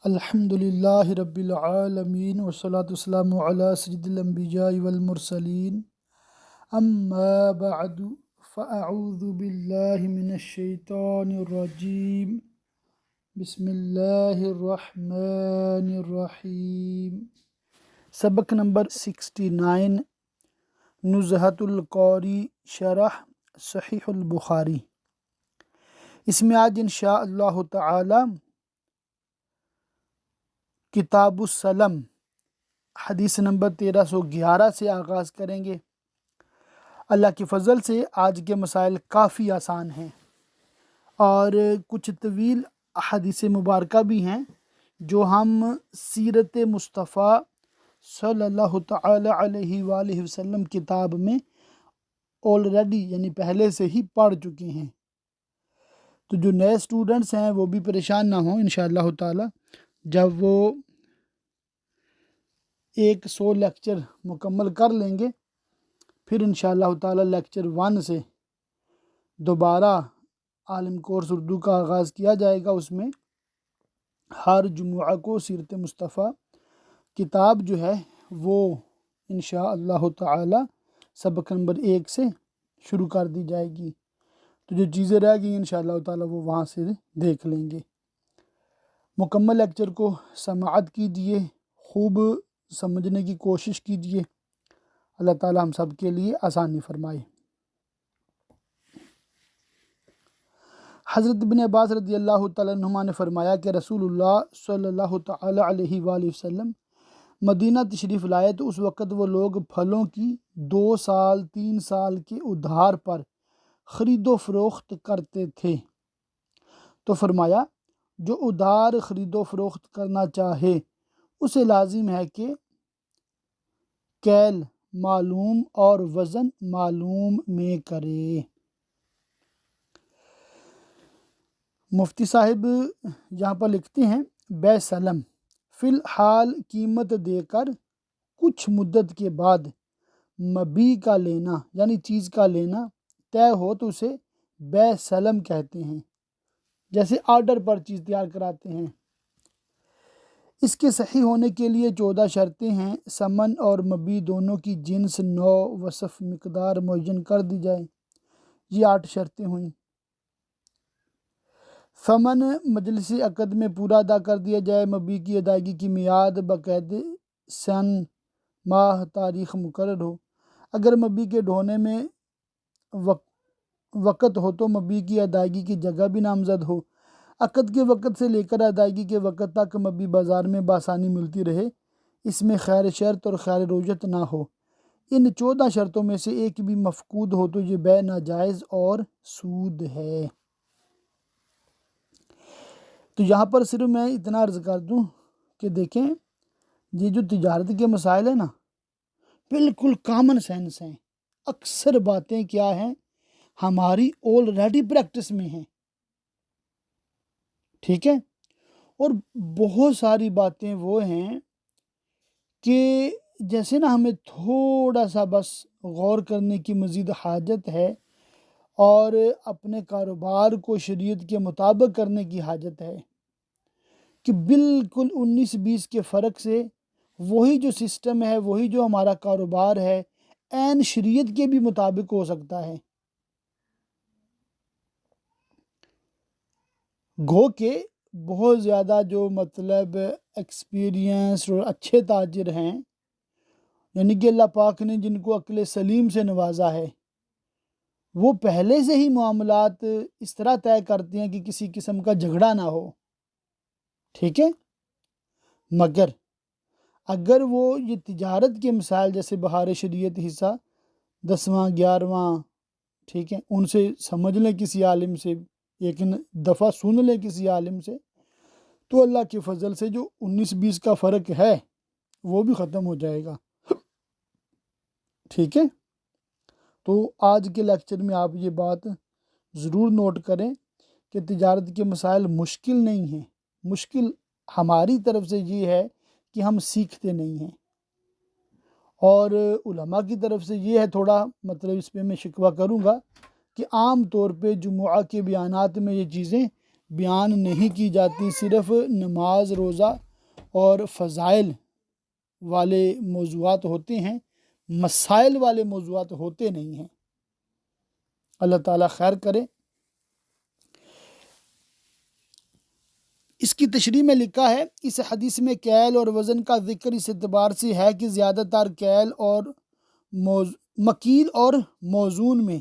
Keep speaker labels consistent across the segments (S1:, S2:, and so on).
S1: الحمد للہ رب العالمین والصلاة والسلام علی سید الانبیاء والمرسلین اما بعد فاعوذ باللہ من الشیطان الرجیم بسم اللہ الرحمن الرحیم۔ سبق نمبر 69 نزہۃ القاری شرح صحیح البخاری۔ اس میں آج انشاء اللہ تعالی کتاب السلم حدیث نمبر 1311 سے آغاز کریں گے۔ اللہ کے فضل سے آج کے مسائل کافی آسان ہیں اور کچھ طویل احادیث مبارکہ بھی ہیں جو ہم سیرت مصطفیٰ صلی اللہ تعالی علیہ وآلہ وسلم کتاب میں آلریڈی یعنی پہلے سے ہی پڑھ چکے ہیں، تو جو نئے سٹوڈنٹس ہیں وہ بھی پریشان نہ ہوں۔ انشاءاللہ تعالی جب وہ 100 لیکچر مکمل کر لیں گے پھر انشاءاللہ تعالی لیکچر 1 سے دوبارہ عالم کورس اردو کا آغاز کیا جائے گا۔ اس میں ہر جمعہ کو سیرت مصطفیٰ کتاب جو ہے وہ انشاءاللہ تعالی سبق نمبر 1 سے شروع کر دی جائے گی، تو جو چیزیں رہ گئی انشاءاللہ تعالی وہ وہاں سے دیکھ لیں گے۔ مکمل لیکچر کو سماعت کیجیے، خوب سمجھنے کی کوشش کیجیے، اللہ تعالی ہم سب کے لیے آسانی فرمائے۔ حضرت ابن عباس رضی اللہ تعالیٰ عنہما نے فرمایا کہ رسول اللہ صلی اللہ تعالی علیہ وآلہ وسلم مدینہ تشریف لائے تو اس وقت وہ لوگ پھلوں کی 2 سال 3 سال کے ادھار پر خرید و فروخت کرتے تھے، تو فرمایا جو ادھار خرید و فروخت کرنا چاہے اسے لازم ہے کہ کیل معلوم اور وزن معلوم میں کرے۔ مفتی صاحب یہاں پر لکھتے ہیں بے سلم فی الحال قیمت دے کر کچھ مدت کے بعد مبیع کا لینا یعنی چیز کا لینا طے ہو تو اسے بے سلم کہتے ہیں، جیسے آرڈر پر چیز تیار کراتے ہیں۔ اس کے صحیح ہونے کے لیے 14 شرطیں ہیں۔ ثمن اور مبیع دونوں کی جنس، نوع، وصف، مقدار معین کر دی جائے، یہ 8 شرطیں ہوئیں۔ ثمن مجلس عقد میں پورا ادا کر دیا جائے، مبیع کی ادائیگی کی میعاد باقاعدہ سن، ماہ، تاریخ مقرر ہو۔ اگر مبیع کے ڈھونے میں وقت ہو تو مبیع کی ادائیگی کی جگہ بھی نامزد ہو۔ عقد کے وقت سے لے کر ادائیگی کے وقت تک مبیع بازار میں بآسانی ملتی رہے، اس میں خیر شرط اور خیر رویت نہ ہو۔ ان 14 شرطوں میں سے ایک بھی مفقود ہو تو یہ بے ناجائز اور سود ہے۔ تو یہاں پر صرف میں اتنا عرض کر دوں کہ دیکھیں یہ جو تجارت کے مسائل ہیں نا بالکل کامن سینس ہیں، اکثر باتیں کیا ہیں ہماری آلریڈی پریکٹس میں ہیں، ٹھیک ہے، اور بہت ساری باتیں وہ ہیں کہ جیسے نا ہمیں تھوڑا سا بس غور کرنے کی مزید حاجت ہے اور اپنے کاروبار کو شریعت کے مطابق کرنے کی حاجت ہے کہ بالکل 19-20 کے فرق سے وہی جو سسٹم ہے، وہی جو ہمارا کاروبار ہے عین شریعت کے بھی مطابق ہو سکتا ہے۔ گو کہ بہت زیادہ جو مطلب ایکسپیرینس اور اچھے تاجر ہیں، یعنی کہ اللہ پاک نے جن کو عقل سلیم سے نوازا ہے، وہ پہلے سے ہی معاملات اس طرح طے کرتے ہیں کہ کسی قسم کا جھگڑا نہ ہو، ٹھیک ہے۔ مگر اگر وہ یہ تجارت کے مسائل جیسے بہار شریعت حصہ 10واں 11واں، ٹھیک ہے، ان سے سمجھ لیں کسی عالم سے، ایک دفعہ سن لیں کسی عالم سے، تو اللہ کے فضل سے جو 19-20 کا فرق ہے وہ بھی ختم ہو جائے گا، ٹھیک ہے۔ تو آج کے لیکچر میں آپ یہ بات ضرور نوٹ کریں کہ تجارت کے مسائل مشکل نہیں ہیں، مشکل ہماری طرف سے یہ ہے کہ ہم سیکھتے نہیں ہیں، اور علماء کی طرف سے یہ ہے تھوڑا مطلب اس پہ میں شکوہ کروں گا کہ عام طور پہ جمعہ کے بیانات میں یہ چیزیں بیان نہیں کی جاتی، صرف نماز، روزہ اور فضائل والے موضوعات ہوتے ہیں، مسائل والے موضوعات ہوتے نہیں ہیں۔ اللہ تعالیٰ خیر کرے۔ اس کی تشریح میں لکھا ہے، اس حدیث میں کیل اور وزن کا ذکر اس اعتبار سے ہے کہ زیادہ تر کیل اور مکیل اور موزون میں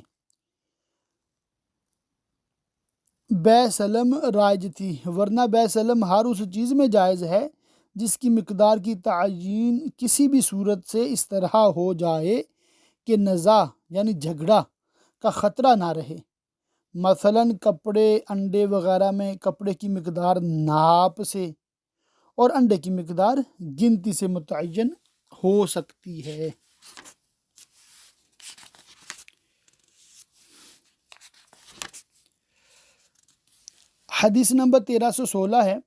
S1: بے سلم رائج تھی، ورنہ بے سلم ہر اس چیز میں جائز ہے جس کی مقدار کی تعیین کسی بھی صورت سے اس طرح ہو جائے کہ نزاع یعنی جھگڑا کا خطرہ نہ رہے۔ مثلاً کپڑے، انڈے وغیرہ میں کپڑے کی مقدار ناپ سے اور انڈے کی مقدار گنتی سے متعین ہو سکتی ہے۔ حدیث نمبر 1316 ہے،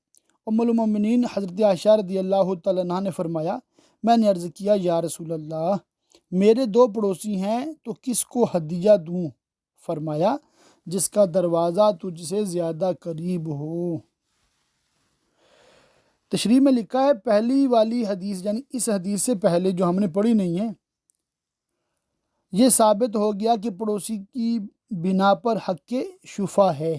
S1: ام المؤمنین حضرت عائشہ رضی اللہ تعالیٰ عنہ نے فرمایا، میں نے عرض کیا یا رسول اللہ، میرے 2 پڑوسی ہیں تو کس کو ہدیہ دوں؟ فرمایا، جس کا دروازہ تجھ سے زیادہ قریب ہو۔ تشریح میں لکھا ہے، پہلی والی حدیث یعنی اس حدیث سے پہلے جو ہم نے پڑھی نہیں ہے، یہ ثابت ہو گیا کہ پڑوسی کی بنا پر حق شفا ہے۔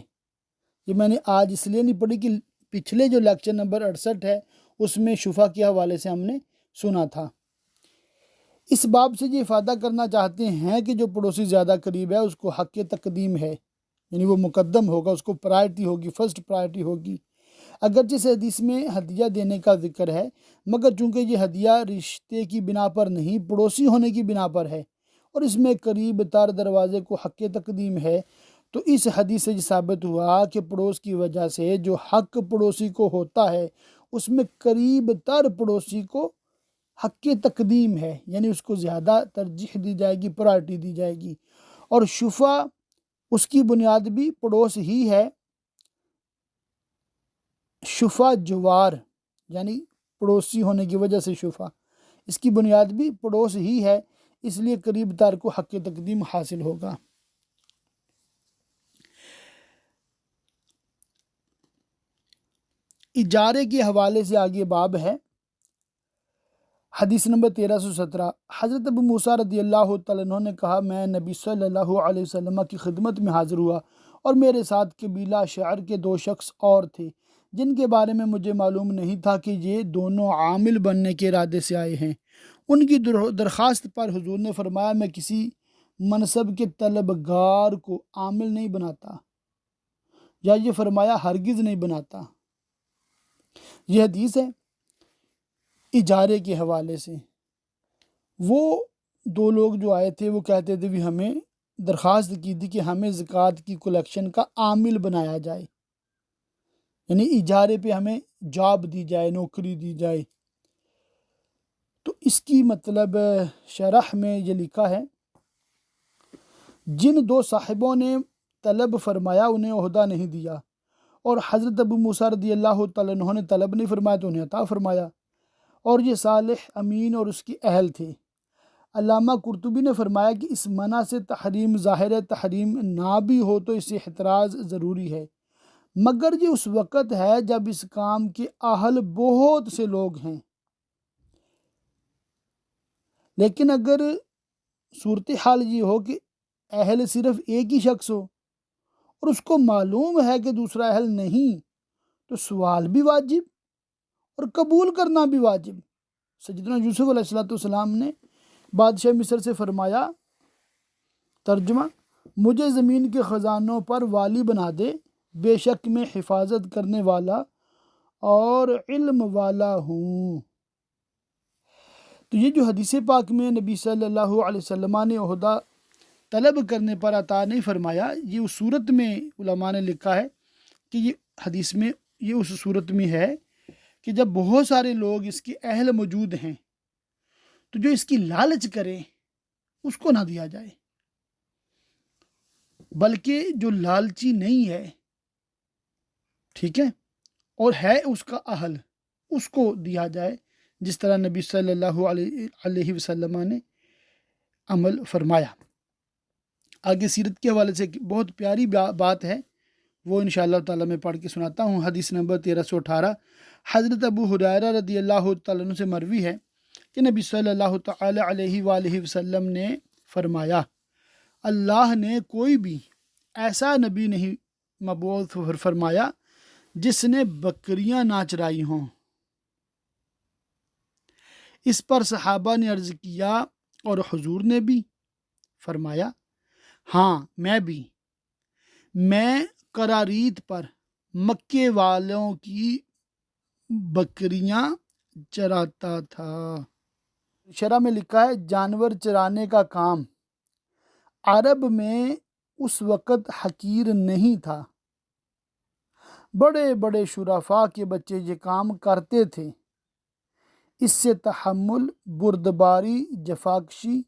S1: یہ میں نے آج اس لیے نہیں پڑھی کہ پچھلے جو لیکچر نمبر 68 ہے اس میں شفا کے حوالے سے ہم نے سنا تھا۔ اس باب سے یہ افادہ کرنا چاہتے ہیں کہ جو پڑوسی زیادہ قریب ہے اس کو حق تقدیم ہے، یعنی وہ مقدم ہوگا، اس کو پرائرٹی ہوگی، فرسٹ پرائرٹی ہوگی۔ اگرچہ اس حدیث میں ہدیہ دینے کا ذکر ہے، مگر چونکہ یہ ہدیہ رشتے کی بنا پر نہیں، پڑوسی ہونے کی بنا پر ہے اور اس میں قریب تر دروازے کو حق تقدیم ہے، تو اس حدیث سے یہ ثابت ہوا کہ پڑوس کی وجہ سے جو حق پڑوسی کو ہوتا ہے اس میں قریب تر پڑوسی کو حق تقدیم ہے، یعنی اس کو زیادہ ترجیح دی جائے گی، پرائرٹی دی جائے گی۔ اور شفا اس کی بنیاد بھی پڑوس ہی ہے، شفا جوار یعنی پڑوسی ہونے کی وجہ سے شفا، اس کی بنیاد بھی پڑوس ہی ہے، اس لیے قریب تر کو حق تقدیم حاصل ہوگا۔ اجارے کے حوالے سے آگے باب ہے۔ حدیث نمبر 1317، حضرت ابو موسیٰ رضی اللہ تعالیٰ عنہ نے کہا، میں نبی صلی اللہ علیہ وسلم کی خدمت میں حاضر ہوا اور میرے ساتھ قبیلہ شعر کے 2 شخص اور تھے جن کے بارے میں مجھے معلوم نہیں تھا کہ یہ دونوں عامل بننے کے ارادے سے آئے ہیں۔ ان کی درخواست پر حضور نے فرمایا، میں کسی منصب کے طلبگار کو عامل نہیں بناتا، یا یہ فرمایا ہرگز نہیں بناتا۔ یہ حدیث ہے اجارے کے حوالے سے۔ وہ 2 لوگ جو آئے تھے وہ کہتے تھے بھی ہمیں درخواست کی تھی کہ ہمیں زکوٰۃ کی کلیکشن کا عامل بنایا جائے، یعنی اجارے پہ ہمیں جاب دی جائے، نوکری دی جائے۔ تو اس کی مطلب شرح میں یہ لکھا ہے، جن 2 صاحبوں نے طلب فرمایا انہیں عہدہ نہیں دیا، اور حضرت ابو موسیٰ رضی اللہ تعالیٰ عنہ نے طلب نہیں فرمایا تو انہیں عطا فرمایا، اور یہ صالح، امین اور اس کی اہل تھے۔ علامہ قرطبی نے فرمایا کہ اس منع سے تحریم ظاہر تحریم نہ بھی ہو تو اس سے احتراز ضروری ہے، مگر یہ اس وقت ہے جب اس کام کے اہل بہت سے لوگ ہیں۔ لیکن اگر صورتحال یہ ہو کہ اہل صرف ایک ہی شخص ہو اور اس کو معلوم ہے کہ دوسرا اہل نہیں، تو سوال بھی واجب اور قبول کرنا بھی واجب۔ سیدنا یوسف علیہ السلام نے بادشاہ مصر سے فرمایا، ترجمہ، مجھے زمین کے خزانوں پر والی بنا دے، بے شک میں حفاظت کرنے والا اور علم والا ہوں۔ تو یہ جو حدیث پاک میں نبی صلی اللہ علیہ وسلم نے عہدہ طلب کرنے پر عطا نہیں فرمایا، یہ اس صورت میں علماء نے لکھا ہے کہ یہ حدیث میں یہ اس صورت میں ہے کہ جب بہت سارے لوگ اس کے اہل موجود ہیں تو جو اس کی لالچ کرے اس کو نہ دیا جائے، بلکہ جو لالچی نہیں ہے، ٹھیک ہے، اور ہے اس کا اہل، اس کو دیا جائے، جس طرح نبی صلی اللہ علیہ وسلم نے عمل فرمایا۔ آگے سیرت کے حوالے سے بہت پیاری بات ہے، وہ انشاءاللہ تعالیٰ میں پڑھ کے سناتا ہوں۔ حدیث نمبر 1318، حضرت ابو ہریرہ رضی اللہ تعالیٰ عنہ سے مروی ہے کہ نبی صلی اللہ تعالیٰ علیہ وآلہ وسلم نے فرمایا، اللہ نے کوئی بھی ایسا نبی نہیں مبعوث فرمایا جس نے بکریاں نہ چرائی ہوں۔ اس پر صحابہ نے عرض کیا، اور حضور نے بھی؟ فرمایا، ہاں میں بھی۔ میں قراریت پر مکے والوں کی بکریاں چراتا تھا۔ شرح میں لکھا ہے جانور چرانے کا کام عرب میں اس وقت حقیر نہیں تھا، بڑے بڑے شرفاء کے بچے یہ کام کرتے تھے۔ اس سے تحمل، بردباری، جفاکشی،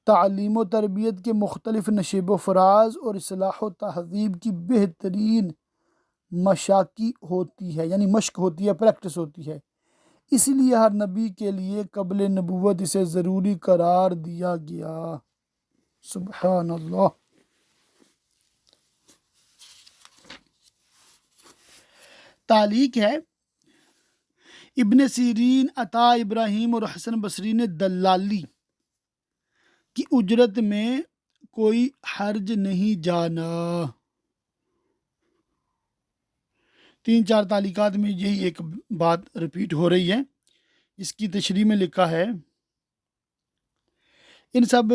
S1: تعلیم و تربیت کے مختلف نشیب و فراز اور اصلاح و تہذیب کی بہترین مشاقی ہوتی ہے، یعنی مشق ہوتی ہے، پریکٹس ہوتی ہے۔ اس لیے ہر نبی کے لیے قبل نبوت اسے ضروری قرار دیا گیا۔ سبحان اللہ۔ تعلیق ہے، ابن سیرین، عطا، ابراہیم اور حسن بصری نے دلالی کی اجرت میں کوئی حرج نہیں جانا۔ 3-4 تعلیقات میں یہی ایک بات ریپیٹ ہو رہی ہے۔ اس کی تشریح میں لکھا ہے، ان سب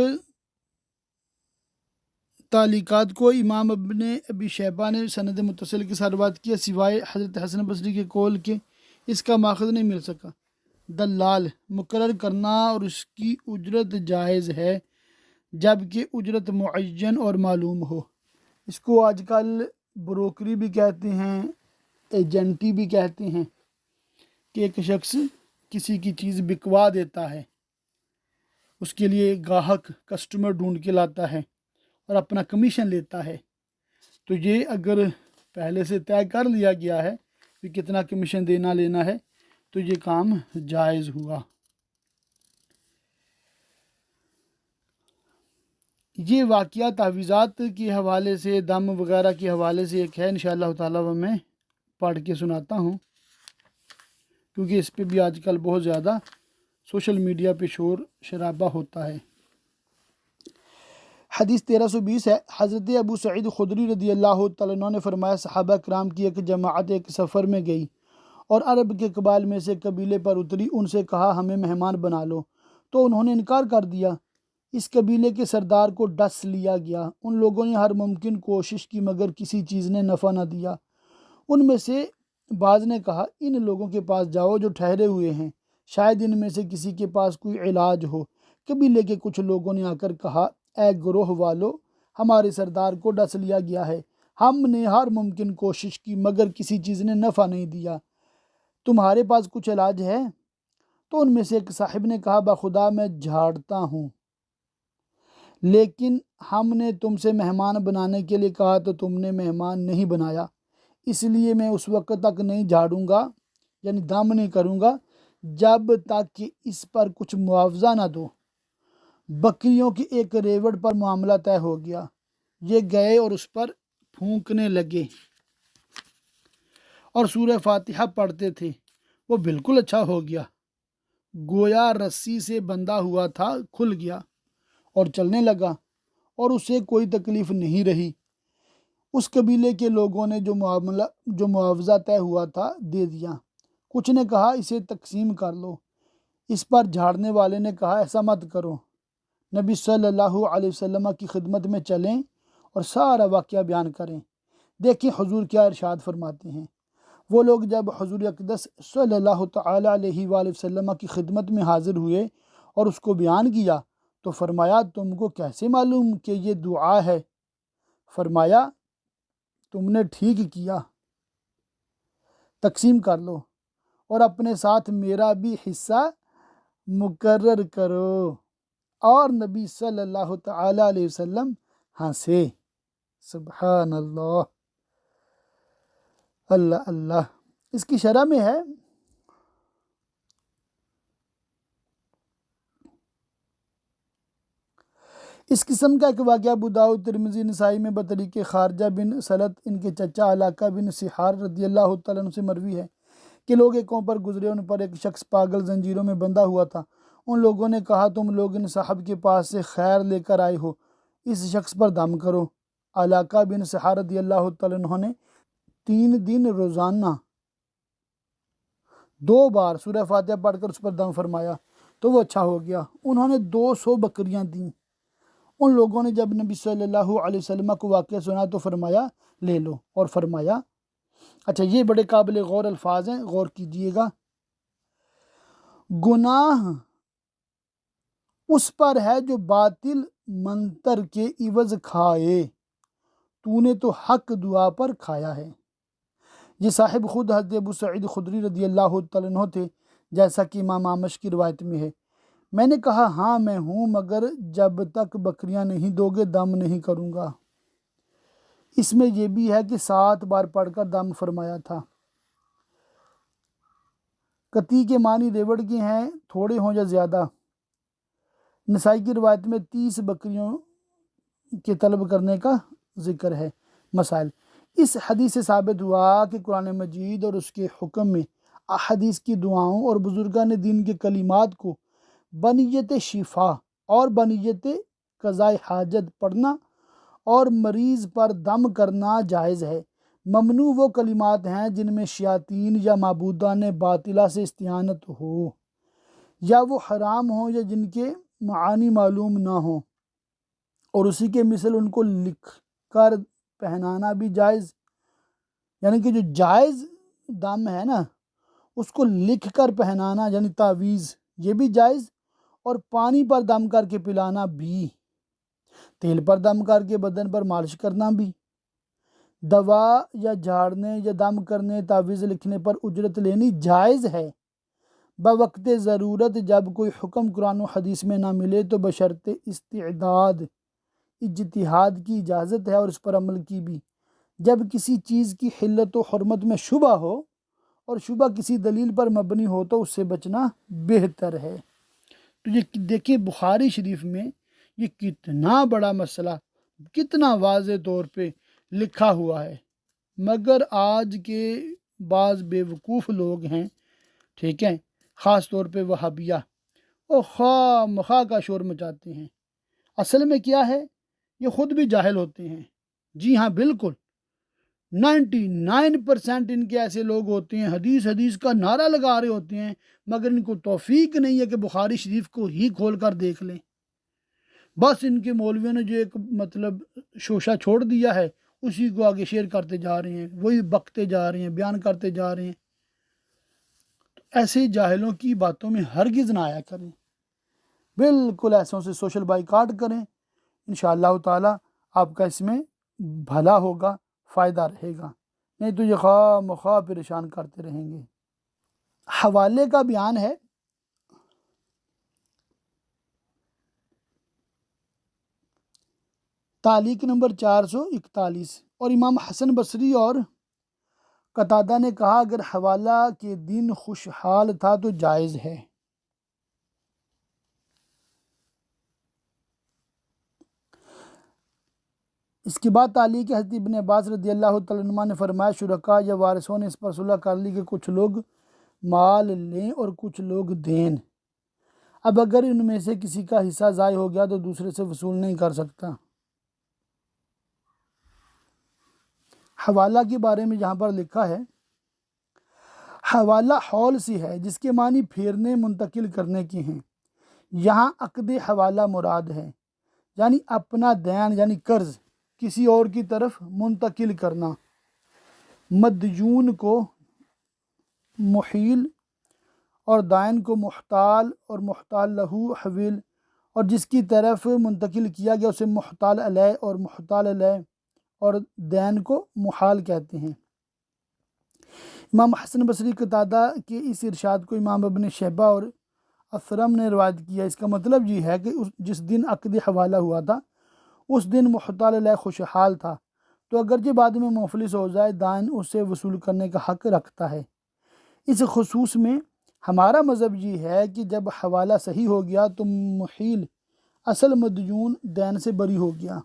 S1: تعلیقات کو امام ابن ابی شیبہ نے سند متصل کے ساتھ روایت کیا، سوائے حضرت حسن بصری کے قول کے اس کا ماخذ نہیں مل سکا۔ دلال مقرر کرنا اور اس کی اجرت جائز ہے، جبکہ اجرت معین اور معلوم ہو۔ اس کو آج کل بروکری بھی کہتے ہیں، ایجنٹی بھی کہتے ہیں، کہ ایک شخص کسی کی چیز بکوا دیتا ہے، اس کے لیے گاہک کسٹمر ڈھونڈ کے لاتا ہے اور اپنا کمیشن لیتا ہے۔ تو یہ اگر پہلے سے طے کر لیا گیا ہے کہ کتنا کمیشن دینا لینا ہے تو یہ کام جائز ہوا۔ یہ واقعہ تعویذات کے حوالے سے، دم وغیرہ کے حوالے سے ایک ہے، انشاءاللہ تعالیٰ وہ میں پڑھ کے سناتا ہوں، کیونکہ اس پہ بھی آج کل بہت زیادہ سوشل میڈیا پہ شور شرابہ ہوتا ہے۔ حدیث 1320 ہے، حضرت ابو سعید خدری رضی اللہ تعالیٰ عنہ نے فرمایا، صحابہ کرام کی ایک جماعت ایک سفر میں گئی اور عرب کے قبائل میں سے قبیلے پر اتری۔ ان سے کہا ہمیں مہمان بنا لو، تو انہوں نے انکار کر دیا۔ اس قبیلے کے سردار کو ڈس لیا گیا۔ ان لوگوں نے ہر ممکن کوشش کی مگر کسی چیز نے نفع نہ دیا۔ ان میں سے بعض نے کہا ان لوگوں کے پاس جاؤ جو ٹھہرے ہوئے ہیں، شاید ان میں سے کسی کے پاس کوئی علاج ہو۔ قبیلے کے کچھ لوگوں نے آ کر کہا اے گروہ والو، ہمارے سردار کو ڈس لیا گیا ہے، ہم نے ہر ممکن کوشش کی مگر کسی چیز نے نفع نہیں دیا، تمہارے پاس کچھ علاج ہے؟ تو ان میں سے ایک صاحب نے کہا بخدا میں جھاڑتا ہوں، لیکن ہم نے تم سے مہمان بنانے کے لیے کہا تو تم نے مہمان نہیں بنایا، اس لیے میں اس وقت تک نہیں جھاڑوں گا، یعنی دم نہیں کروں گا جب تک کہ اس پر کچھ معاوضہ نہ دو۔ بکریوں کی ایک ریوڑ پر معاملہ طے ہو گیا۔ یہ گئے اور اس پر پھونکنے لگے اور سورہ فاتحہ پڑھتے تھے، وہ بالکل اچھا ہو گیا، گویا رسی سے بندھا ہوا تھا کھل گیا اور چلنے لگا اور اسے کوئی تکلیف نہیں رہی۔ اس قبیلے کے لوگوں نے جو معاوضہ طے ہوا تھا دے دیا۔ کچھ نے کہا اسے تقسیم کر لو۔ اس پر جھاڑنے والے نے کہا ایسا مت کرو، نبی صلی اللہ علیہ وسلم کی خدمت میں چلیں اور سارا واقعہ بیان کریں، دیکھیں حضور کیا ارشاد فرماتے ہیں۔ وہ لوگ جب حضور اقدس صلی اللہ تعالیٰ علیہ وآلہ وسلم کی خدمت میں حاضر ہوئے اور اس کو بیان کیا تو فرمایا تم کو کیسے معلوم کہ یہ دعا ہے؟ فرمایا تم نے ٹھیک کیا، تقسیم کر لو اور اپنے ساتھ میرا بھی حصہ مقرر کرو۔ اور نبی صلی اللہ تعالیٰ علیہ وسلم ہنسے۔ سبحان اللہ، اللہ اللہ۔ اس کی شرح میں ہے اس قسم کا ایک واقعہ ابو داؤد، ترمذی، نسائی میں بطریق خارجہ بن سلط ان کے چچا علاقہ بن سحار رضی اللہ تعالیٰ عنہ سے مروی ہے کہ لوگ ایک قوم پر گزرے، ان پر ایک شخص پاگل زنجیروں میں بندھا ہوا تھا۔ ان لوگوں نے کہا تم لوگ ان صاحب کے پاس سے خیر لے کر آئے ہو، اس شخص پر دم کرو۔ علاقہ بن سحار رضی اللہ تعالیٰ عنہ نے 3 دن روزانہ 2 بار سورہ فاتحہ پڑھ کر اس پر دم فرمایا تو وہ اچھا ہو گیا۔ انہوں نے 200 بکریاں دیں۔ ان لوگوں نے جب نبی صلی اللہ علیہ وسلم کو واقعہ سنا تو فرمایا لے لو، اور فرمایا اچھا یہ بڑے قابل غور الفاظ ہیں، غور کیجئے گا۔ گناہ اس پر ہے جو باطل منتر کے عوض کھائے، تو نے تو حق دعا پر کھایا ہے۔ یہ صاحب خود حضرت ابو سعید خدری رضی اللہ تعالیٰ عنہ تھے، جیسا کہ امام احمد کی روایت میں ہے۔ میں نے کہا ہاں میں ہوں، مگر جب تک بکریاں نہیں دو گے دم نہیں کروں گا۔ اس میں یہ بھی ہے کہ 7 بار پڑھ کر دم فرمایا تھا۔ قطعی کے معنی ریوڑ کے ہیں، تھوڑے ہوں یا زیادہ۔ نسائی کی روایت میں 30 بکریوں کے طلب کرنے کا ذکر ہے۔ مسائل: اس حدیث سے ثابت ہوا کہ قرآن مجید اور اس کے حکم میں احادیث کی دعاؤں اور بزرگان دین کے کلمات کو بنیت شفا اور بنیت قضاء حاجت پڑھنا اور مریض پر دم کرنا جائز ہے۔ ممنوع وہ کلمات ہیں جن میں شیاطین یا معبودان باطلہ سے استعانت ہو، یا وہ حرام ہوں یا جن کے معانی معلوم نہ ہوں، اور اسی کے مثل ان کو لکھ کر پہنانا بھی جائز، یعنی کہ جو جائز دم ہے نا اس کو لکھ کر پہنانا یعنی تعویذ، یہ بھی جائز، اور پانی پر دم کر کے پلانا بھی، تیل پر دم کر کے بدن پر مالش کرنا بھی، دوا یا جھاڑنے یا دم کرنے تعویذ لکھنے پر اجرت لینی جائز ہے بوقت ضرورت، جب کوئی حکم قرآن و حدیث میں نہ ملے تو بشرط استعداد اجتہاد کی اجازت ہے، اور اس پر عمل کی بھی۔ جب کسی چیز کی حلت و حرمت میں شبہ ہو اور شبہ کسی دلیل پر مبنی ہو تو اس سے بچنا بہتر ہے۔ تو یہ دیکھیں بخاری شریف میں یہ کتنا بڑا مسئلہ کتنا واضح طور پہ لکھا ہوا ہے، مگر آج کے بعض بیوقوف لوگ ہیں، ٹھیک ہے، خاص طور پہ وہابیہ، وہ خواہ مخواہ کا شور مچاتے ہیں۔ اصل میں کیا ہے، یہ خود بھی جاہل ہوتے ہیں۔ جی ہاں بالکل 99% ان کے ایسے لوگ ہوتے ہیں، حدیث حدیث کا نعرہ لگا رہے ہوتے ہیں، مگر ان کو توفیق نہیں ہے کہ بخاری شریف کو ہی کھول کر دیکھ لیں۔ بس ان کے مولویوں نے جو ایک شوشہ چھوڑ دیا ہے اسی کو آگے شیئر کرتے جا رہے ہیں، وہی بکتے جا رہے ہیں، بیان کرتے جا رہے ہیں۔ ایسے جاہلوں کی باتوں میں ہرگز نہ آیا کریں، بالکل ایسوں سے سوشل بائیکاٹ کریں، انشاءاللہ تعالی آپ کا اس میں بھلا ہوگا، فائدہ رہے گا، نہیں تو یہ خواہ مخواہ پریشان کرتے رہیں گے۔ حوالے کا بیان ہے، تعلیق نمبر 441، اور امام حسن بصری اور قتادہ نے کہا اگر حوالہ کے دن خوشحال تھا تو جائز ہے۔ اس کے بعد تعلیق حضرت ابن عباس رضی اللہ تعالیٰ عنہ نے فرمایا شرکاء یا وارثوں نے اس پر صلح کر لی کہ کچھ لوگ مال لیں اور کچھ لوگ دیں، اب اگر ان میں سے کسی کا حصہ ضائع ہو گیا تو دوسرے سے وصول نہیں کر سکتا۔ حوالہ کے بارے میں یہاں پر لکھا ہے، حوالہ حول سی ہے جس کے معنی پھیرنے منتقل کرنے کے ہیں، یہاں عقد حوالہ مراد ہے، یعنی اپنا دین یعنی قرض کسی اور کی طرف منتقل کرنا، مدیون کو محیل اور دائن کو محتال اور محتال لہو حویل، اور جس کی طرف منتقل کیا گیا اسے محتال علیہ اور محتال علیہ اور دین کو محال کہتے ہیں۔ امام حسن بصری قتادہ کے اس ارشاد کو امام ابن شیبہ اور اثرم نے روایت کیا۔ اس کا مطلب یہ ہے کہ جس دن عقد حوالہ ہوا تھا اس دن محتال علیہ خوشحال تھا، تو اگرچہ بعد میں مفلس ہو جائے دائن اس سے وصول کرنے کا حق رکھتا ہے۔ اس خصوص میں ہمارا مذہب یہ ہے کہ جب حوالہ صحیح ہو گیا تو محیل اصل مدیون دین سے بری ہو گیا،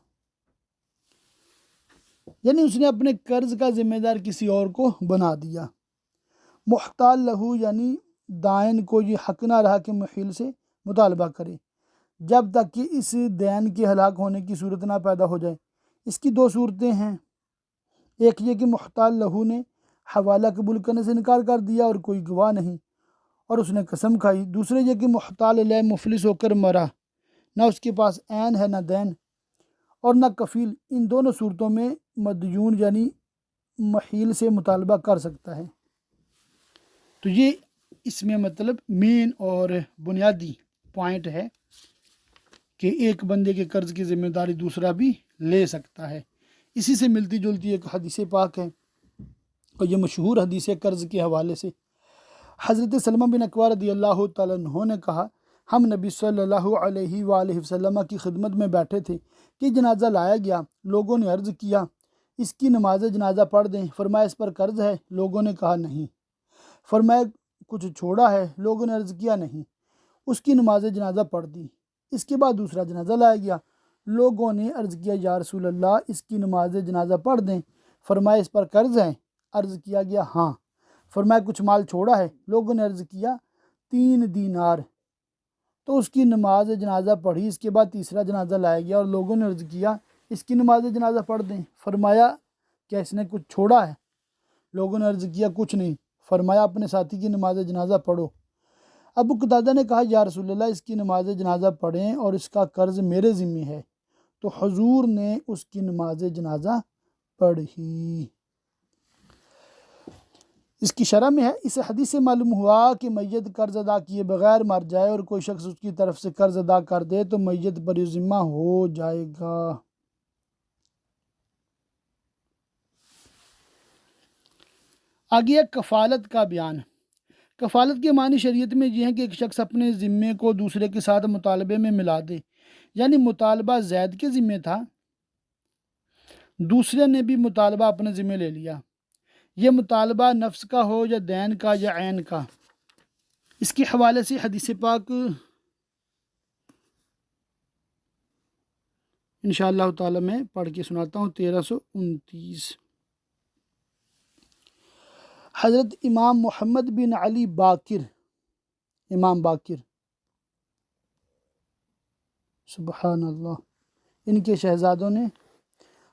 S1: یعنی اس نے اپنے قرض کا ذمہ دار کسی اور کو بنا دیا۔ محتال لہو یعنی دائن کو یہ حق نہ رہا کہ محیل سے مطالبہ کرے جب تک کہ اس دین کے ہلاک ہونے کی صورت نہ پیدا ہو جائے۔ اس کی دو صورتیں ہیں، ایک یہ کہ محتال لہو نے حوالہ قبول کرنے سے انکار کر دیا اور کوئی گواہ نہیں اور اس نے قسم کھائی، دوسرے یہ کہ محتال علیہ مفلس ہو کر مرا، نہ اس کے پاس عین ہے نہ دین اور نہ کفیل۔ ان دونوں صورتوں میں مدیون یعنی محیل سے مطالبہ کر سکتا ہے۔ تو یہ اس میں مطلب مین اور بنیادی پوائنٹ ہے کہ ایک بندے کے قرض کی ذمہ داری دوسرا بھی لے سکتا ہے۔ اسی سے ملتی جلتی ایک حدیث پاک ہے اور یہ مشہور حدیث قرض کے حوالے سے حضرت سلمہ بن اکوع رضی اللہ تعالیٰ عنہ نے کہا، ہم نبی صلی اللہ علیہ وآلہ وسلم کی خدمت میں بیٹھے تھے کہ جنازہ لایا گیا، لوگوں نے عرض کیا اس کی نماز جنازہ پڑھ دیں، فرمایا اس پر قرض ہے؟ لوگوں نے کہا نہیں۔ فرمایا کچھ چھوڑا ہے؟ لوگوں نے عرض کیا نہیں۔ اس کی نماز جنازہ پڑھ دی۔ اس کے بعد دوسرا جنازہ لایا گیا، لوگوں نے عرض کیا یا رسول اللہ اس کی نماز جنازہ پڑھ دیں، فرمایا اس پر قرض ہے؟ عرض کیا گیا ہاں۔ فرمایا کچھ مال چھوڑا ہے؟ لوگوں نے عرض کیا 3 دینار۔ تو اس کی نماز جنازہ پڑھی۔ اس کے بعد تیسرا جنازہ لایا گیا اور لوگوں نے عرض کیا اس کی نماز جنازہ پڑھ دیں، فرمایا کیا اس نے کچھ چھوڑا ہے؟ لوگوں نے عرض کیا کچھ نہیں، فرمایا اپنے ساتھی کی نماز جنازہ پڑھو۔ ابو قتادہ نے کہا یا رسول اللہ اس کی نماز جنازہ پڑھیں اور اس کا قرض میرے ذمہ ہے، تو حضور نے اس کی نماز جنازہ پڑھی۔ اس کی شرح میں ہے، اس حدیث سے معلوم ہوا کہ میت قرض ادا کیے بغیر مر جائے اور کوئی شخص اس کی طرف سے قرض ادا کر دے تو میت بری ذمہ ہو جائے گا۔ آگے ہے کفالت کا بیان۔ کفالت کے معنی شریعت میں یہ ہے کہ ایک شخص اپنے ذمے کو دوسرے کے ساتھ مطالبے میں ملا دے، یعنی مطالبہ زید کے ذمے تھا، دوسرے نے بھی مطالبہ اپنے ذمے لے لیا، یہ مطالبہ نفس کا ہو یا دین کا یا عین کا۔ اس کے حوالے سے حدیث پاک انشاءاللہ تعالی میں پڑھ کے سناتا ہوں 1329۔ حضرت امام محمد بن علی باقر، امام باقر سبحان اللہ، ان کے شہزادوں نے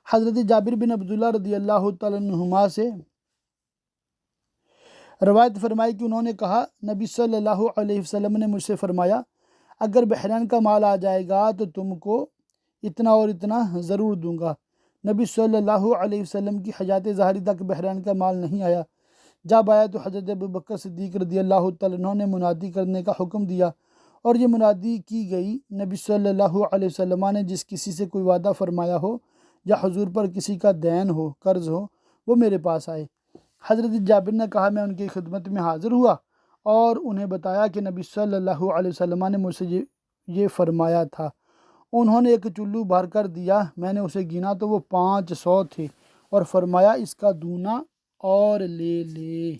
S1: حضرت جابر بن عبداللہ رضی اللہ تعالیٰ عنہما سے روایت فرمائی کہ انہوں نے کہا نبی صلی اللہ علیہ وسلم نے مجھ سے فرمایا اگر بحرین کا مال آ جائے گا تو تم کو اتنا اور اتنا ضرور دوں گا۔ نبی صلی اللہ علیہ وسلم کی حیات ظاہری تک بحرین کا مال نہیں آیا، جب آیا تو حضرت ابوبکر صدیق رضی اللہ تعالیٰ عنہ نے منادی کرنے کا حکم دیا اور یہ منادی کی گئی، نبی صلی اللہ علیہ وسلم نے جس کسی سے کوئی وعدہ فرمایا ہو یا حضور پر کسی کا دین ہو، قرض ہو، وہ میرے پاس آئے۔ حضرت جابر نے کہا میں ان کی خدمت میں حاضر ہوا اور انہیں بتایا کہ نبی صلی اللہ علیہ وسلم نے مجھ سے یہ فرمایا تھا۔ انہوں نے ایک چلو بھر کر دیا، میں نے اسے گنا تو وہ 500 تھے اور فرمایا اس کا دونا اور لے لے۔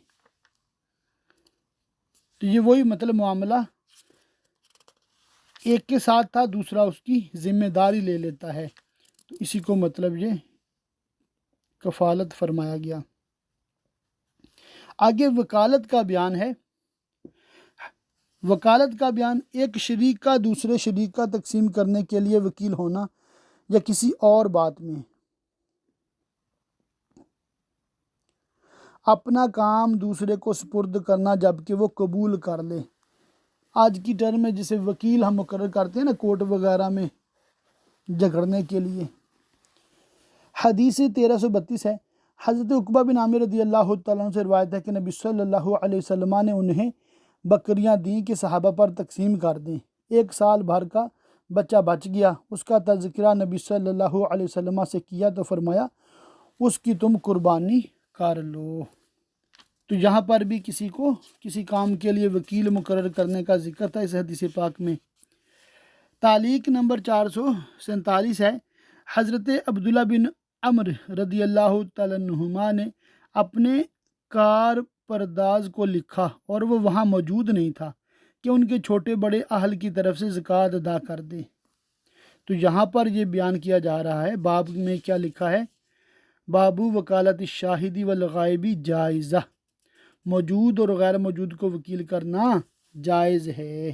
S1: تو یہ وہی مطلب معاملہ ایک کے ساتھ تھا، دوسرا اس کی ذمہ داری لے لیتا ہے، تو اسی کو مطلب یہ کفالت فرمایا گیا۔ آگے وکالت کا بیان ہے۔ وکالت کا بیان ایک شریک کا دوسرے شریک کا تقسیم کرنے کے لیے وکیل ہونا یا کسی اور بات میں اپنا کام دوسرے کو سپرد کرنا جبکہ وہ قبول کر لے۔ آج کی ٹرم میں جسے وکیل ہم مقرر کرتے ہیں نا کورٹ وغیرہ میں جھگڑنے کے لیے۔ حدیث 1332 ہے، حضرت عقبہ بن عامر رضی اللہ تعالیٰ عنہ سے روایت ہے کہ نبی صلی اللہ علیہ وسلم نے انہیں بکریاں دیں کہ صحابہ پر تقسیم کر دیں۔ 1 سال بھر کا بچہ بچ گیا، اس کا تذکرہ نبی صلی اللہ علیہ وسلم سے کیا تو فرمایا اس کی تم قربانی کر لو۔ تو یہاں پر بھی کسی کو کسی کام کے لیے وکیل مقرر کرنے کا ذکر تھا اس حدیث پاک میں۔ تعلیق نمبر 447 ہے، حضرت عبداللہ بن عمر رضی اللہ تعالیٰ عنہما نے اپنے کار پرداز کو لکھا اور وہ وہاں موجود نہیں تھا کہ ان کے چھوٹے بڑے اہل کی طرف سے زکوٰۃ ادا کر دے۔ تو یہاں پر یہ بیان کیا جا رہا ہے، باب میں کیا لکھا ہے، بابو وکالت الشاہدی والغائبی جائزہ، موجود اور غیر موجود کو وکیل کرنا جائز ہے۔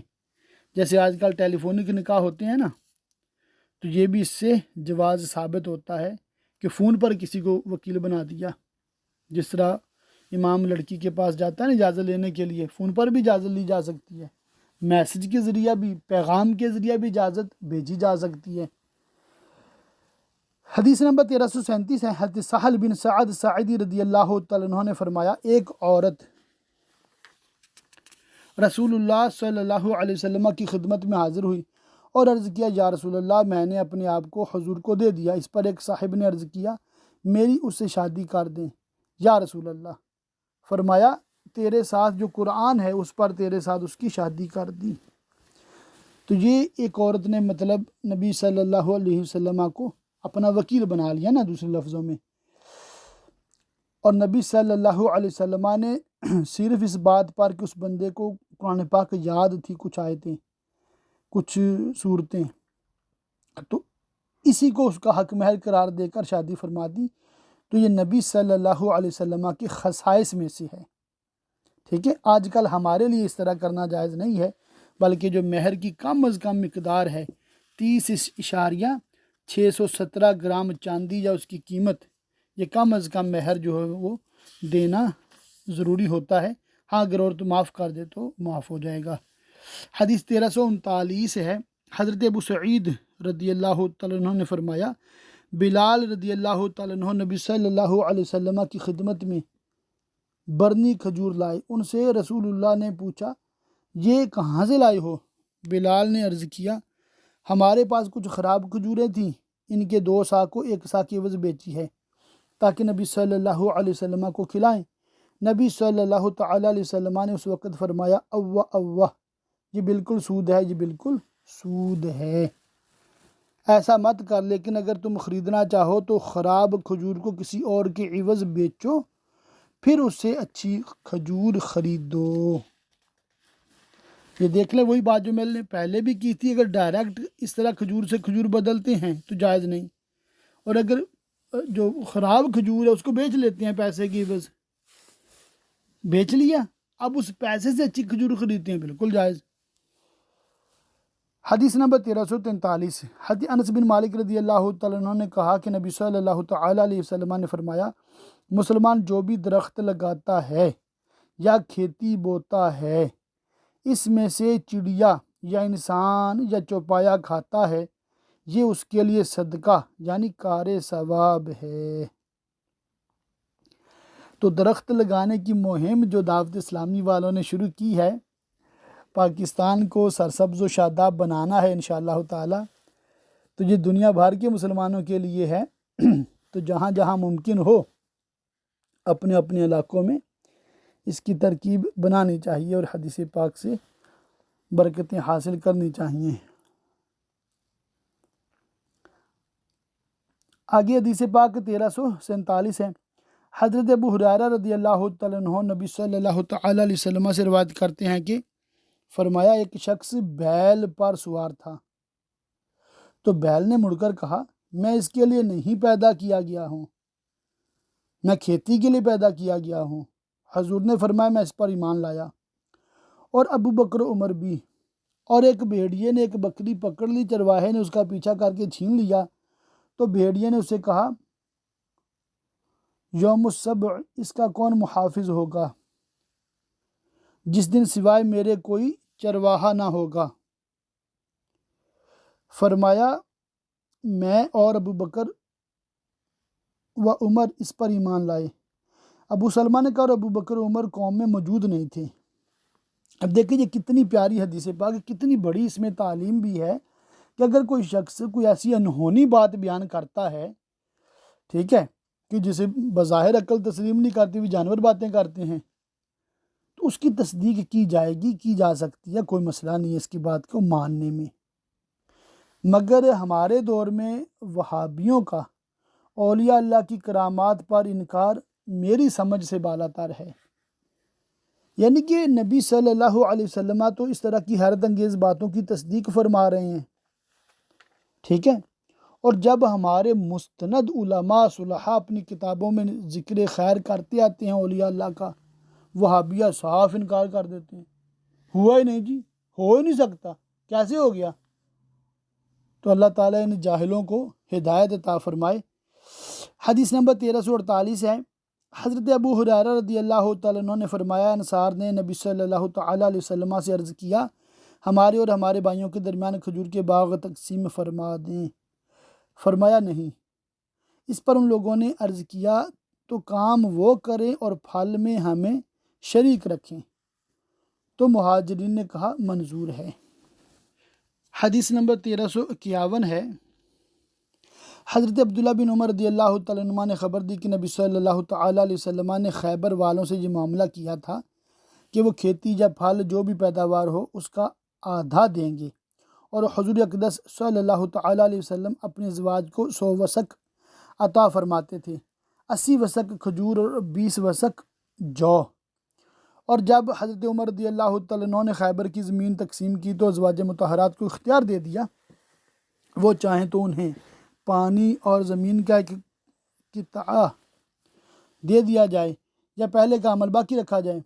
S1: جیسے آج کل ٹیلی فونک نکاح ہوتے ہیں نا، تو یہ بھی اس سے جواز ثابت ہوتا ہے کہ فون پر کسی کو وکیل بنا دیا۔ جس طرح امام لڑکی کے پاس جاتا ہے نا اجازت لینے کے لیے، فون پر بھی اجازت لی جا سکتی ہے، میسج کے ذریعہ بھی، پیغام کے ذریعہ بھی اجازت بھیجی جا سکتی ہے۔ حدیث نمبر 1337 ہے، حضرت سہل بن سعد ساعدی رضی اللہ تعالیٰ عنہ نے فرمایا، ایک عورت رسول اللہ صلی اللہ علیہ وسلم کی خدمت میں حاضر ہوئی اور عرض کیا، یا رسول اللہ، میں نے اپنے آپ کو حضور کو دے دیا۔ اس پر ایک صاحب نے عرض کیا، میری اس سے شادی کر دیں یا رسول اللہ۔ فرمایا، تیرے ساتھ جو قرآن ہے اس پر تیرے ساتھ اس کی شادی کر دی۔ تو یہ ایک عورت نے مطلب نبی صلی اللہ علیہ وسلم کو اپنا وکیل بنا لیا نا، دوسرے لفظوں میں، اور نبی صلی اللہ علیہ وسلم نے صرف اس بات پر کہ اس بندے کو قرآن پاک یاد تھی، کچھ آیتیں، کچھ صورتیں، تو اسی کو اس کا حق مہر قرار دے کر شادی فرما دی۔ تو یہ نبی صلی اللہ علیہ وسلم کی خصائص میں سے ہے، ٹھیک ہے۔ آج کل ہمارے لیے اس طرح کرنا جائز نہیں ہے، بلکہ جو مہر کی کم از کم مقدار ہے 30.617 گرام چاندی یا اس کی قیمت، یہ کم از کم مہر جو ہے وہ دینا ضروری ہوتا ہے۔ ہاں اگر عورت معاف کر دے تو معاف ہو جائے گا۔ حدیث 1339 ہے، حضرت ابو سعید رضی اللہ تعالیٰ عنہ نے فرمایا، بلال رضی اللہ تعالیٰ عنہ نبی صلی اللہ علیہ وسلم کی خدمت میں برنی کھجور لائے۔ ان سے رسول اللہ نے پوچھا، یہ کہاں سے لائے ہو؟ بلال نے عرض کیا، ہمارے پاس کچھ خراب کھجوریں تھیں، ان کے 2 سا کو 1 سا کی عوض بیچی ہے تاکہ نبی صلی اللہ علیہ وسلم کو کھلائیں۔ نبی صلی اللہ تعالیٰ علیہ وسلم نے اس وقت فرمایا، اوہ اوہ، یہ بالکل سود ہے، یہ بالکل سود ہے، ایسا مت کر، لیکن اگر تم خریدنا چاہو تو خراب کھجور کو کسی اور کے عوض بیچو، پھر اس سے اچھی کھجور خریدو۔ یہ دیکھ لیں وہی بات جو میں نے پہلے بھی کی تھی، اگر ڈائریکٹ اس طرح کھجور سے کھجور بدلتے ہیں تو جائز نہیں، اور اگر جو خراب کھجور ہے اس کو بیچ لیتے ہیں پیسے کی عوض، بیچ لیا، اب اس پیسے سے اچھی کھجور خریدتے ہیں، بالکل جائز۔ حدیث نمبر 1343، حضرت انس بن مالک رضی اللہ تعالیٰ عنہ نے کہا کہ نبی صلی اللہ تعالیٰ علیہ وسلم نے فرمایا، مسلمان جو بھی درخت لگاتا ہے یا کھیتی بوتا ہے، اس میں سے چڑیا یا انسان یا چوپایا کھاتا ہے، یہ اس کے لیے صدقہ یعنی کار ثواب ہے۔ تو درخت لگانے کی مہم جو دعوت اسلامی والوں نے شروع کی ہے، پاکستان کو سرسبز و شاداب بنانا ہے انشاءاللہ تعالی، تو یہ دنیا بھر کے مسلمانوں کے لیے ہے۔ تو جہاں جہاں ممکن ہو اپنے اپنے علاقوں میں اس کی ترکیب بنانی چاہیے اور حدیث پاک سے برکتیں حاصل کرنی چاہیے۔ آگے حدیث پاک 1347 ہے، حضرت ابو ہریرہ رضی اللہ تعالیٰ عنہ نبی صلی اللہ تعالیٰ علیہ وسلم سے روایت کرتے ہیں کہ فرمایا، ایک شخص بیل پر سوار تھا، تو بیل نے مڑ کر کہا، میں اس کے لیے نہیں پیدا کیا گیا ہوں، میں کھیتی کے لیے پیدا کیا گیا ہوں۔ حضور نے فرمایا، میں اس پر ایمان لایا۔ اور ابو بکر عمر بھی، اور ایک بھیڑیے نے ایک بکری پکڑ لی، چرواہے نے اس کا پیچھا کر کے چھین لیا، تو بھیڑیے نے اسے کہا، یوم السبع اس کا کون محافظ ہوگا، جس دن سوائے میرے کوئی چرواہا نہ ہوگا؟ فرمایا، میں اور ابو بکر و عمر اس پر ایمان لائے۔ ابو سلمہ نے کہا، اور ابو بکر و عمر قوم میں موجود نہیں تھے۔ اب دیکھیں یہ کتنی پیاری حدیث پاک، کتنی بڑی اس میں تعلیم بھی ہے کہ اگر کوئی شخص کوئی ایسی انہونی بات بیان کرتا ہے، ٹھیک ہے، کہ جسے بظاہر عقل تسلیم نہیں کرتی ہوئی جانور باتیں کرتے ہیں، تو اس کی تصدیق کی جائے گی، کی جا سکتی ہے، کوئی مسئلہ نہیں ہے اس کی بات کو ماننے میں۔ مگر ہمارے دور میں وہابیوں کا اولیاء اللہ کی کرامات پر انکار میری سمجھ سے بالا تر ہے، یعنی کہ نبی صلی اللہ علیہ وسلم تو اس طرح کی حیرت انگیز باتوں کی تصدیق فرما رہے ہیں، ٹھیک ہے، اور جب ہمارے مستند علماء صلحاء اپنی کتابوں میں ذکر خیر کرتے آتے ہیں اولیاء اللہ کا، وہابیہ صاف انکار کر دیتے ہیں، ہوا ہی نہیں جی، ہو ہی نہیں سکتا، کیسے ہو گیا؟ تو اللہ تعالیٰ ان جاہلوں کو ہدایت عطا فرمائے۔ حدیث نمبر 1348 ہے، حضرت ابو ہریرہ رضی اللہ تعالیٰ عنہ نے فرمایا، انصار نے نبی صلی اللہ تعالیٰ علیہ وسلم سے عرض کیا، ہمارے اور ہمارے بھائیوں کے درمیان کھجور کے باغ تقسیم فرما دیں۔ فرمایا نہیں۔ اس پر ان لوگوں نے عرض کیا تو کام وہ کریں اور پھل میں ہمیں شریک رکھیں، تو مہاجرین نے کہا منظور ہے۔ حدیث نمبر 1351 ہے، حضرت عبداللہ بن عمر رضی اللہ تعالیٰ عنہ نے خبر دی کہ نبی صلی اللہ تعالیٰ علیہ وسلم نے خیبر والوں سے یہ معاملہ کیا تھا کہ وہ کھیتی یا پھل جو بھی پیداوار ہو اس کا آدھا دیں گے، اور حضور اقدس صلی اللہ تعالیٰ علیہ وسلم اپنے ازواج کو 100 وسق عطا فرماتے تھے، 80 وسق کھجور اور 20 وسق جو۔ اور جب حضرت عمر رضی اللہ تعالیٰ عنہ نے خیبر کی زمین تقسیم کی تو ازواج مطہرات کو اختیار دے دیا، وہ چاہیں تو انہیں پانی اور زمین کا ایک قطعہ دے دیا جائے یا پہلے کا عمل باقی رکھا جائے۔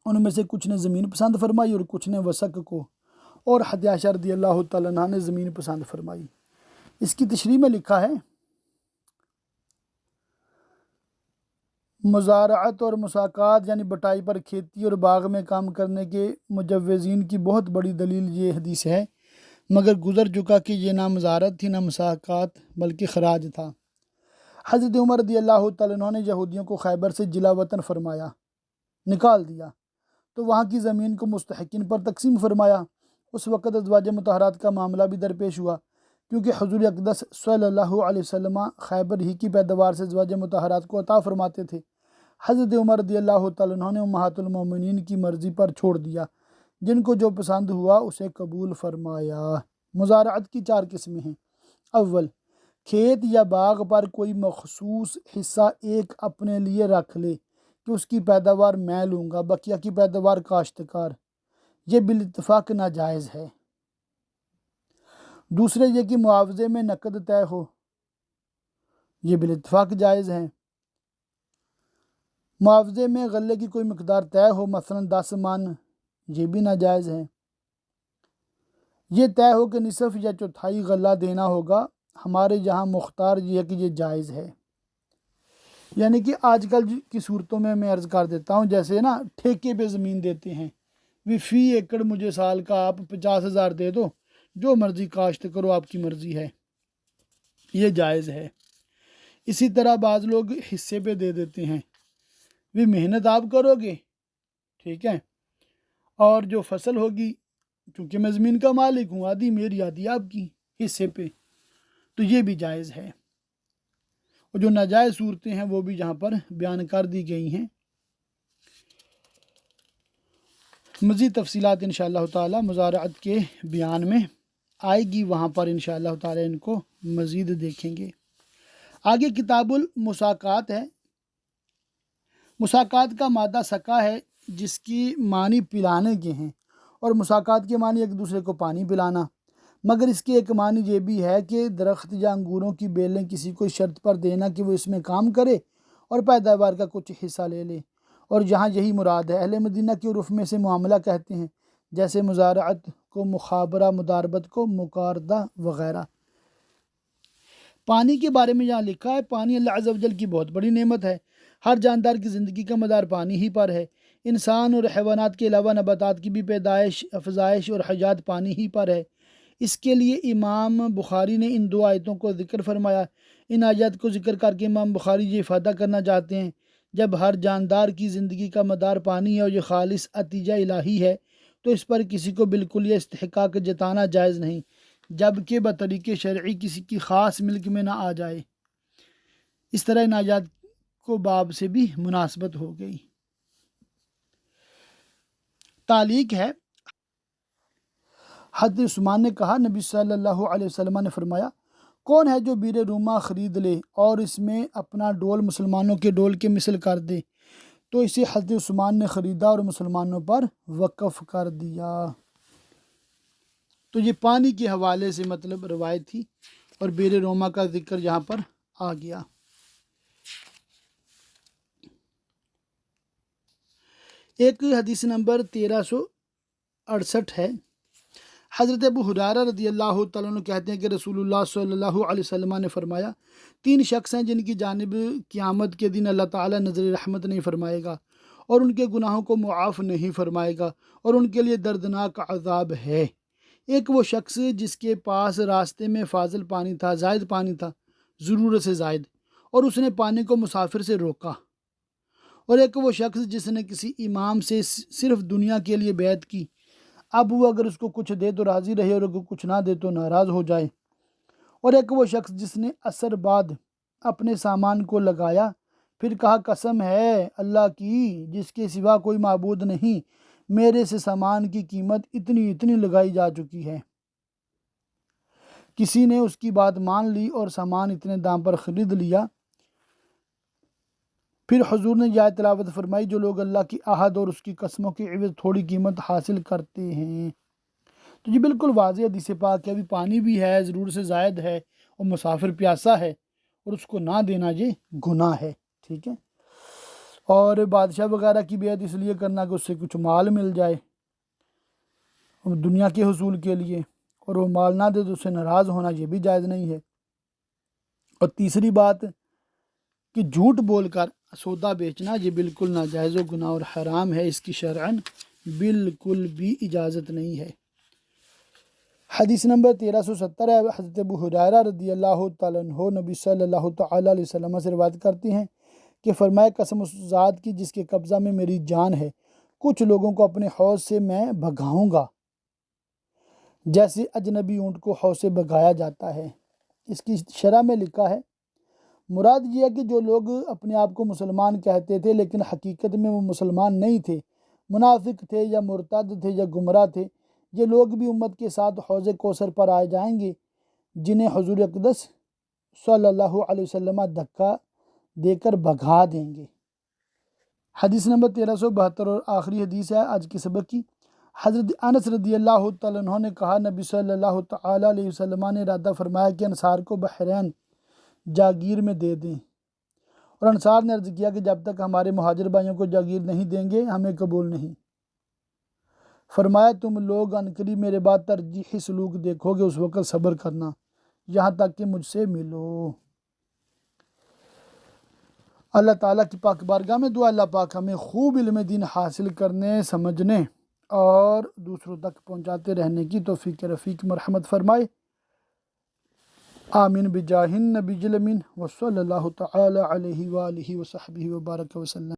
S1: ان میں سے کچھ نے زمین پسند فرمائی اور کچھ نے وسق کو، اور حضرت عائشہ رضی اللہ تعالیٰ عنہ نے زمین پسند فرمائی۔ اس کی تشریح میں لکھا ہے، مزارعت اور مساقات یعنی بٹائی پر کھیتی اور باغ میں کام کرنے کے مجوزین کی بہت بڑی دلیل یہ حدیث ہے، مگر گزر چکا کہ یہ نہ مزارعت تھی نہ مساقات بلکہ خراج تھا۔ حضرت عمر رضی اللہ تعالیٰ عنہ نے یہودیوں کو خیبر سے جلا وطن فرمایا، نکال دیا، تو وہاں کی زمین کو مستحقین پر تقسیم فرمایا۔ اس وقت ازواج مطہرات کا معاملہ بھی درپیش ہوا، کیونکہ حضور اقدس صلی اللہ علیہ وسلم خیبر ہی کی پیداوار سے ازواج مطہرات کو عطا فرماتے تھے۔ حضرت عمر رضی اللہ تعالیٰ عنہ نے امہات المومنین کی مرضی پر چھوڑ دیا، جن کو جو پسند ہوا اسے قبول فرمایا۔ مزارعت کی 4 قسمیں ہیں۔ اول، کھیت یا باغ پر کوئی مخصوص حصہ ایک اپنے لیے رکھ لے کہ اس کی پیداوار میں لوں گا، بقیہ کی پیداوار کاشتکار، یہ بالاتفاق ناجائز ہے۔ دوسرے، یہ کہ معاوضے میں نقد طے ہو، یہ بالاتفاق جائز ہے۔ معاوضے میں غلے کی کوئی مقدار طے ہو، مثلا 10 من، یہ بھی ناجائز ہے۔ یہ طے ہو کہ نصف یا چوتھائی غلہ دینا ہوگا، ہمارے یہاں مختار یہ ہے کہ یہ جائز ہے۔ یعنی کہ آج کل کی صورتوں میں عرض کر دیتا ہوں، جیسے نا ٹھیکے پہ زمین دیتے ہیں، فی ایکڑ مجھے سال کا آپ 50,000 دے دو، جو مرضی کاشت کرو، آپ کی مرضی ہے، یہ جائز ہے۔ اسی طرح بعض لوگ حصے پہ دے دیتے ہیں، محنت آپ کرو گے، ٹھیک ہے، اور جو فصل ہوگی، چونکہ میں زمین کا مالک ہوں، آدھی میری آدھی آپ کی، حصے پہ، تو یہ بھی جائز ہے۔ اور جو ناجائز صورتیں ہیں وہ بھی یہاں پر بیان کر دی گئی ہیں۔ مزید تفصیلات انشاءاللہ تعالی مزارعت کے بیان میں آئے گی، وہاں پر انشاءاللہ تعالی ان کو مزید دیکھیں گے۔ آگے کتاب المساقات ہے۔ مساقات کا مادہ سقا ہے، جس کی معنی پلانے کے ہیں، اور مساقات کے معنی ایک دوسرے کو پانی پلانا، مگر اس کے ایک معنی یہ بھی ہے کہ درخت یا انگوروں کی بیلیں کسی کو شرط پر دینا کہ وہ اس میں کام کرے اور پیداوار کا کچھ حصہ لے لے، اور یہاں یہی مراد ہے۔ اہل مدینہ کے عرف میں سے معاملہ کہتے ہیں، جیسے مزارعت کو مخابرہ، مداربت کو مقاردہ وغیرہ۔ پانی کے بارے میں یہاں لکھا ہے، پانی اللہ عز و جل کی بہت بڑی نعمت ہے، ہر جاندار کی زندگی کا مدار پانی ہی پر ہے، انسان اور حیوانات کے علاوہ نباتات کی بھی پیدائش، افزائش اور حیات پانی ہی پر ہے۔ اس کے لیے امام بخاری نے ان 2 آیتوں کو ذکر فرمایا۔ ان آیات کو ذکر کر کے امام بخاری یہ افادہ کرنا چاہتے ہیں، جب ہر جاندار کی زندگی کا مدار پانی ہے اور یہ خالص عطیہ الہی ہے، تو اس پر کسی کو بالکل یہ استحقاق جتانا جائز نہیں، جبکہ بطریق شرعی کسی کی خاص ملک میں نہ آ جائے۔ اس طرح ان آیات کو باب سے بھی مناسبت ہو گئی۔ تعلیق ہے، حضرت عثمان نے کہا، نبی صلی اللہ علیہ وسلم نے فرمایا، کون ہے جو بیر روما خرید لے اور اس میں اپنا ڈول مسلمانوں کے ڈول کے مثل کر دے؟ تو اسے حضرت عثمان نے خریدا اور مسلمانوں پر وقف کر دیا۔ تو یہ پانی کے حوالے سے مطلب روایت تھی، اور بیر روما کا ذکر یہاں پر آ گیا۔ ایک حدیث نمبر 1368 ہے۔ حضرت ابو ہریرہ رضی اللہ تعالیٰ عنہ کہتے ہیں کہ رسول اللہ صلی اللہ علیہ وسلم نے فرمایا، 3 شخص ہیں جن کی جانب قیامت کے دن اللہ تعالیٰ نظر رحمت نہیں فرمائے گا اور ان کے گناہوں کو معاف نہیں فرمائے گا، اور ان کے لیے دردناک عذاب ہے۔ ایک وہ شخص جس کے پاس راستے میں فاضل پانی تھا، زائد پانی تھا، ضرورت سے زائد، اور اس نے پانی کو مسافر سے روکا۔ اور ایک وہ شخص جس نے کسی امام سے صرف دنیا کے لیے بیعت کی، اب وہ اگر اس کو کچھ دے تو راضی رہے اور اگر کچھ نہ دے تو ناراض ہو جائے۔ اور ایک وہ شخص جس نے عصر بعد اپنے سامان کو لگایا، پھر کہا قسم ہے اللہ کی جس کے سوا کوئی معبود نہیں، میرے سے سامان کی قیمت اتنی لگائی جا چکی ہے۔ کسی نے اس کی بات مان لی اور سامان اتنے دام پر خرید لیا۔ پھر حضور نے یہ آیت تلاوت فرمائی، جو لوگ اللہ کی عہد اور اس کی قسموں کے عوض تھوڑی قیمت حاصل کرتے ہیں۔ تو یہ بالکل واضح حدیث پاک ہے، ابھی پانی بھی ہے، ضرور سے زائد ہے، اور مسافر پیاسا ہے، اور اس کو نہ دینا یہ گناہ ہے، ٹھیک ہے۔ اور بادشاہ وغیرہ کی بیعت اس لیے کرنا کہ اس سے کچھ مال مل جائے دنیا کے حصول کے لیے، اور وہ مال نہ دے تو اس سے ناراض ہونا یہ بھی جائز نہیں ہے۔ اور تیسری بات کہ جھوٹ بول کر سودا بیچنا یہ بالکل ناجائز و گناہ اور حرام ہے، اس کی شرعاً بالکل بھی اجازت نہیں ہے۔ حدیث نمبر 1370 ہے۔ حضرت ابو ہریرہ رضی اللہ تعالیٰ عنہ نبی صلی اللہ تعالیٰ علیہ وسلم سے روایت کرتے ہیں کہ فرمایا، قسم اس ذات کی جس کے قبضہ میں میری جان ہے، کچھ لوگوں کو اپنے حوض سے میں بھگاؤں گا جیسے اجنبی اونٹ کو حوض سے بھگایا جاتا ہے۔ اس کی شرح میں لکھا ہے، مراد یہ ہے کہ جو لوگ اپنے آپ کو مسلمان کہتے تھے لیکن حقیقت میں وہ مسلمان نہیں تھے، منافق تھے یا مرتد تھے یا گمراہ تھے، یہ لوگ بھی امت کے ساتھ حوض کوثر پر آئے جائیں گے، جنہیں حضور اقدس صلی اللہ علیہ وسلم دھکا دے کر بھگا دیں گے۔ حدیث نمبر 1372 اور آخری حدیث ہے آج کے سبق کی۔ حضرت انس رضی اللہ تعالیٰ عنہ نے کہا، نبی صلی اللہ تعالیٰ علیہ وسلم نے ارادہ فرمایا کہ انصار کو بحرین جاگیر میں دے دیں، اور انصار نے عرض کیا کہ جب تک ہمارے مہاجر بھائیوں کو جاگیر نہیں دیں گے ہمیں قبول نہیں۔ فرمایا، تم لوگ عنقریب میرے بعد ترجیحی سلوک دیکھو گے، اس وقت صبر کرنا یہاں تک کہ مجھ سے ملو۔ اللہ تعالیٰ کی پاک بارگاہ میں دعا، اللہ پاک ہمیں خوب علم دین حاصل کرنے، سمجھنے اور دوسروں تک پہنچاتے رہنے کی توفیق رفیق مرحمت فرمائے۔ آمین بجاہ النبی الامین وصلی اللہ تعالی علیہ وآلہ وصحبہ وبارک وسلم۔